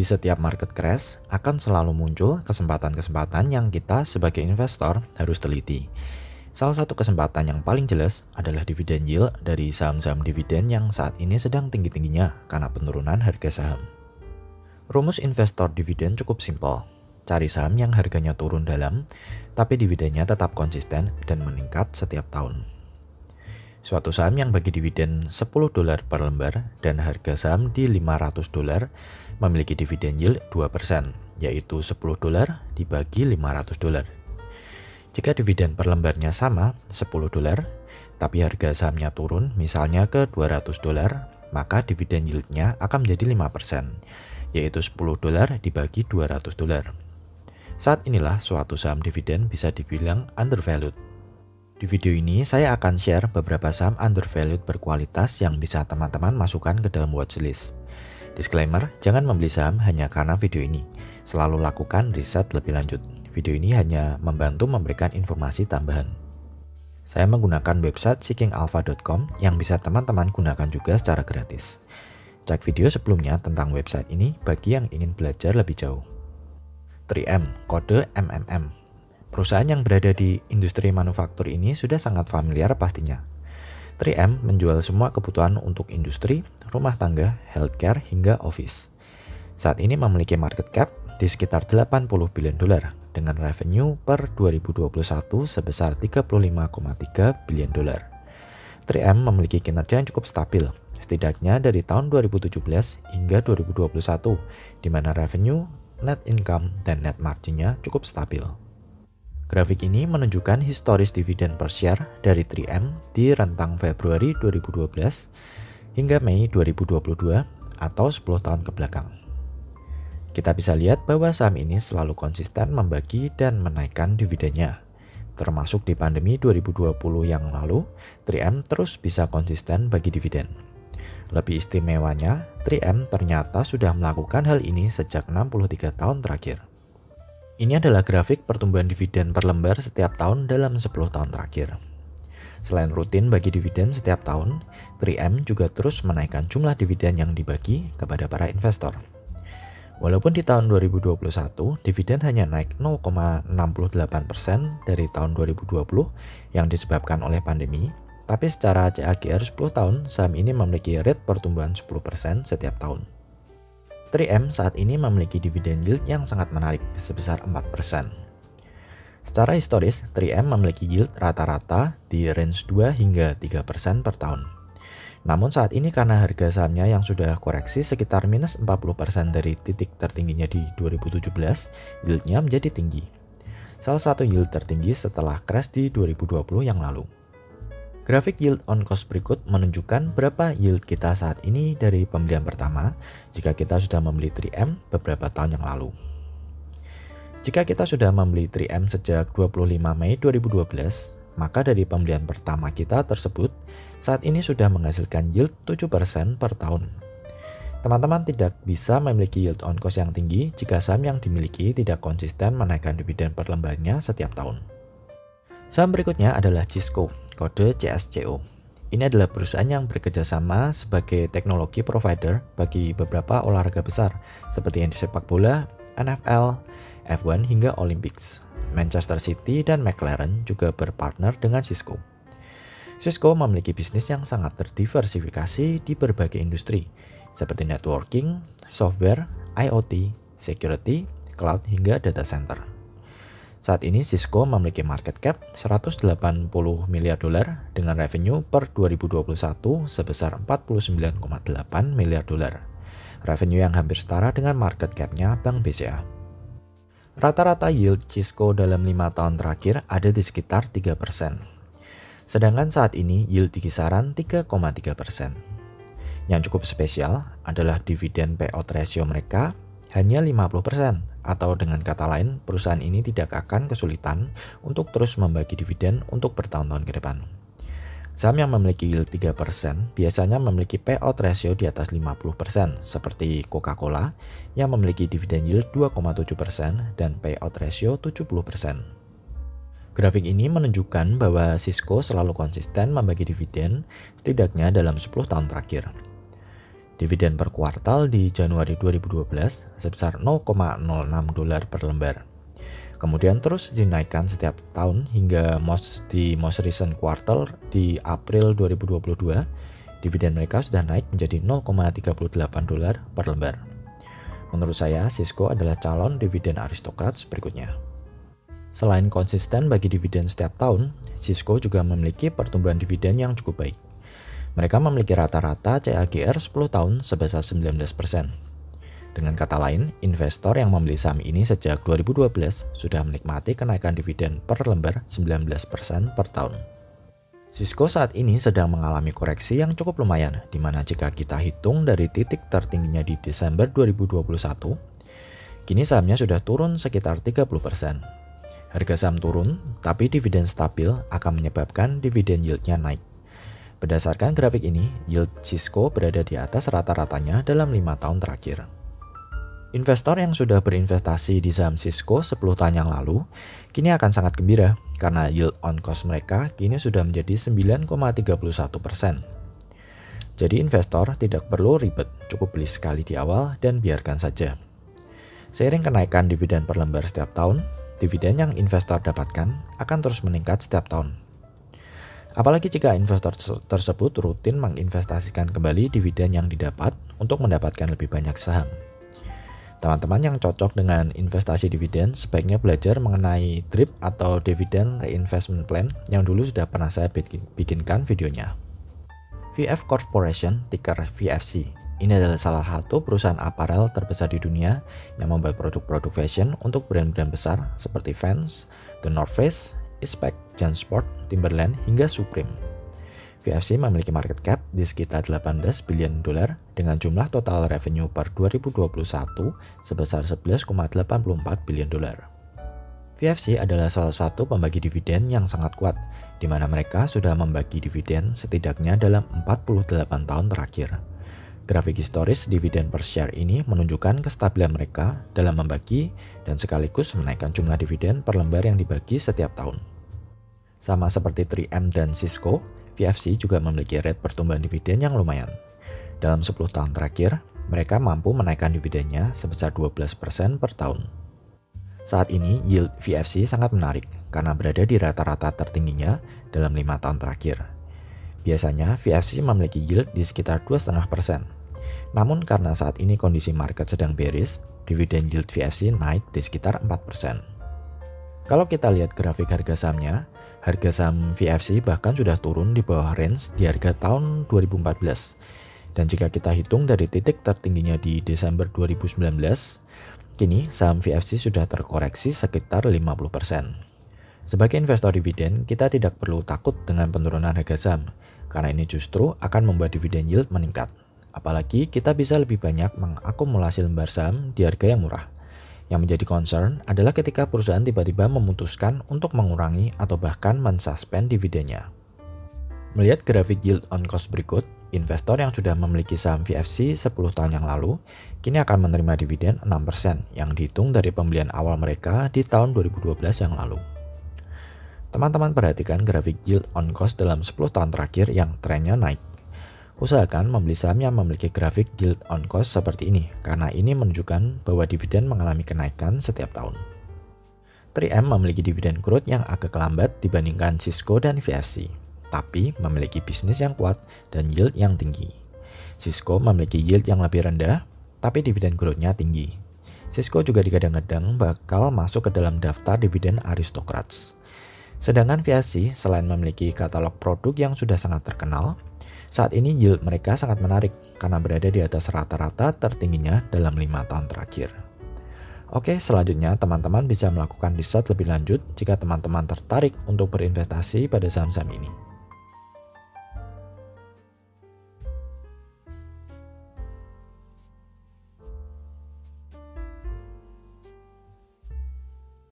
Di setiap market crash akan selalu muncul kesempatan-kesempatan yang kita sebagai investor harus teliti. Salah satu kesempatan yang paling jelas adalah dividen yield dari saham-saham dividen yang saat ini sedang tinggi-tingginya karena penurunan harga saham. Rumus investor dividen cukup simpel. Cari saham yang harganya turun dalam, tapi dividennya tetap konsisten dan meningkat setiap tahun. Suatu saham yang bagi dividen $10 per lembar dan harga saham di $500 memiliki dividen yield 2%, yaitu $10 dibagi $500. Jika dividen per lembarnya sama, $10, tapi harga sahamnya turun misalnya ke $200, maka dividen yieldnya akan menjadi 5%, yaitu $10 dibagi $200. Saat inilah suatu saham dividen bisa dibilang undervalued. Di video ini saya akan share beberapa saham undervalued berkualitas yang bisa teman-teman masukkan ke dalam watchlist. Disclaimer, jangan membeli saham hanya karena video ini. Selalu lakukan riset lebih lanjut. Video ini hanya membantu memberikan informasi tambahan. Saya menggunakan website seekingalpha.com yang bisa teman-teman gunakan juga secara gratis. Cek video sebelumnya tentang website ini bagi yang ingin belajar lebih jauh. 3M, kode MMM. Perusahaan yang berada di industri manufaktur ini sudah sangat familiar pastinya. 3M menjual semua kebutuhan untuk industri, rumah tangga, healthcare, hingga office. Saat ini memiliki market cap di sekitar $80 billion dengan revenue per 2021 sebesar $35,3 billion. 3M memiliki kinerja yang cukup stabil, setidaknya dari tahun 2017 hingga 2021, di mana revenue, net income, dan net marginnya cukup stabil. Grafik ini menunjukkan historis dividen per share dari 3M di rentang Februari 2012 hingga Mei 2022 atau 10 tahun ke belakang. Kita bisa lihat bahwa saham ini selalu konsisten membagi dan menaikkan dividennya. Termasuk di pandemi 2020 yang lalu, 3M terus bisa konsisten bagi dividen. Lebih istimewanya, 3M ternyata sudah melakukan hal ini sejak 63 tahun terakhir. Ini adalah grafik pertumbuhan dividen per lembar setiap tahun dalam 10 tahun terakhir. Selain rutin bagi dividen setiap tahun, 3M juga terus menaikkan jumlah dividen yang dibagi kepada para investor. Walaupun di tahun 2021, dividen hanya naik 0,68% dari tahun 2020 yang disebabkan oleh pandemi, tapi secara CAGR 10 tahun, saham ini memiliki rate pertumbuhan 10% setiap tahun. 3M saat ini memiliki dividen yield yang sangat menarik, sebesar 4%. Secara historis, 3M memiliki yield rata-rata di range 2 hingga 3% per tahun. Namun saat ini karena harga sahamnya yang sudah koreksi sekitar minus 40% dari titik tertingginya di 2017, yieldnya menjadi tinggi. Salah satu yield tertinggi setelah crash di 2020 yang lalu. Grafik yield on cost berikut menunjukkan berapa yield kita saat ini dari pembelian pertama jika kita sudah membeli 3M beberapa tahun yang lalu. Jika kita sudah membeli 3M sejak 25 Mei 2012, maka dari pembelian pertama kita tersebut saat ini sudah menghasilkan yield 7% per tahun. Teman-teman tidak bisa memiliki yield on cost yang tinggi jika saham yang dimiliki tidak konsisten menaikkan dividen per lembarnya setiap tahun. Saham berikutnya adalah Cisco, kode CSCO. Ini adalah perusahaan yang bekerja sama sebagai teknologi provider bagi beberapa olahraga besar seperti yang sepak bola, NFL, F1 hingga Olympics. Manchester City dan McLaren juga berpartner dengan Cisco. Cisco memiliki bisnis yang sangat terdiversifikasi di berbagai industri seperti networking, software, IoT, security, cloud hingga data center. Saat ini Cisco memiliki market cap $180 miliar dengan revenue per 2021 sebesar $49,8 miliar. Revenue yang hampir setara dengan market cap-nya Bank BCA. Rata-rata yield Cisco dalam 5 tahun terakhir ada di sekitar 3%. Sedangkan saat ini yield di kisaran 3,3%. Yang cukup spesial adalah dividen payout ratio mereka hanya 50%. Atau dengan kata lain, perusahaan ini tidak akan kesulitan untuk terus membagi dividen untuk bertahun-tahun ke depan. Saham yang memiliki yield 3% biasanya memiliki payout ratio di atas 50%, seperti Coca-Cola yang memiliki dividen yield 2,7% dan payout ratio 70%. Grafik ini menunjukkan bahwa Cisco selalu konsisten membagi dividen setidaknya dalam 10 tahun terakhir. Dividen per kuartal di Januari 2012 sebesar $0,06 per lembar. Kemudian terus dinaikkan setiap tahun hingga di most recent quarter di April 2022, dividen mereka sudah naik menjadi $0,38 per lembar. Menurut saya, Cisco adalah calon dividen aristocrats berikutnya. Selain konsisten bagi dividen setiap tahun, Cisco juga memiliki pertumbuhan dividen yang cukup baik. Mereka memiliki rata-rata CAGR 10 tahun sebesar 19%. Dengan kata lain, investor yang membeli saham ini sejak 2012 sudah menikmati kenaikan dividen per lembar 19% per tahun. Cisco saat ini sedang mengalami koreksi yang cukup lumayan, di mana jika kita hitung dari titik tertingginya di Desember 2021, kini sahamnya sudah turun sekitar 30%. Harga saham turun, tapi dividen stabil akan menyebabkan dividen yield-nya naik. Berdasarkan grafik ini, yield Cisco berada di atas rata-ratanya dalam 5 tahun terakhir. Investor yang sudah berinvestasi di saham Cisco 10 tahun yang lalu, kini akan sangat gembira karena yield on cost mereka kini sudah menjadi 9,31%. Jadi investor tidak perlu ribet, cukup beli sekali di awal dan biarkan saja. Seiring kenaikan dividen per lembar setiap tahun, dividen yang investor dapatkan akan terus meningkat setiap tahun. Apalagi jika investor tersebut rutin menginvestasikan kembali dividen yang didapat untuk mendapatkan lebih banyak saham. Teman-teman yang cocok dengan investasi dividen sebaiknya belajar mengenai DRIP atau Dividend Reinvestment Plan yang dulu sudah pernah saya bikinkan videonya. VF Corporation, ticker VFC. Ini adalah salah satu perusahaan aparel terbesar di dunia yang membuat produk-produk fashion untuk brand-brand besar seperti Vans, The North Face, Eastpak, JanSport, Timberland, hingga Supreme. VFC memiliki market cap di sekitar $18 billion dengan jumlah total revenue per 2021 sebesar $11,84 billion. VFC adalah salah satu pembagi dividen yang sangat kuat, di mana mereka sudah membagi dividen setidaknya dalam 48 tahun terakhir. Grafik historis dividen per share ini menunjukkan kestabilan mereka dalam membagi dan sekaligus menaikkan jumlah dividen per lembar yang dibagi setiap tahun. Sama seperti 3M dan Cisco, VFC juga memiliki rate pertumbuhan dividen yang lumayan. Dalam 10 tahun terakhir, mereka mampu menaikkan dividennya sebesar 12% per tahun. Saat ini, yield VFC sangat menarik karena berada di rata-rata tertingginya dalam 5 tahun terakhir. Biasanya, VFC memiliki yield di sekitar 2,5%. Namun karena saat ini kondisi market sedang bearish, dividen yield VFC naik di sekitar 4%. Kalau kita lihat grafik harga sahamnya, harga saham VFC bahkan sudah turun di bawah range di harga tahun 2014. Dan jika kita hitung dari titik tertingginya di Desember 2019, kini saham VFC sudah terkoreksi sekitar 50%. Sebagai investor dividen, kita tidak perlu takut dengan penurunan harga saham, karena ini justru akan membuat dividen yield meningkat. Apalagi kita bisa lebih banyak mengakumulasi lembar saham di harga yang murah. Yang menjadi concern adalah ketika perusahaan tiba-tiba memutuskan untuk mengurangi atau bahkan mensuspend dividennya. Melihat grafik yield on cost berikut, investor yang sudah memiliki saham VFC 10 tahun yang lalu, kini akan menerima dividen 6% yang dihitung dari pembelian awal mereka di tahun 2012 yang lalu. Teman-teman perhatikan grafik yield on cost dalam 10 tahun terakhir yang trennya naik. Usahakan membeli saham yang memiliki grafik yield on cost seperti ini, karena ini menunjukkan bahwa dividen mengalami kenaikan setiap tahun. 3M memiliki dividen growth yang agak lambat dibandingkan Cisco dan VFC, tapi memiliki bisnis yang kuat dan yield yang tinggi. Cisco memiliki yield yang lebih rendah, tapi dividen growth-nya tinggi. Cisco juga digadang-gadang bakal masuk ke dalam daftar dividen aristocrats. Sedangkan VFC selain memiliki katalog produk yang sudah sangat terkenal, saat ini yield mereka sangat menarik karena berada di atas rata-rata tertingginya dalam 5 tahun terakhir. Oke, selanjutnya teman-teman bisa melakukan riset lebih lanjut jika teman-teman tertarik untuk berinvestasi pada saham-saham ini.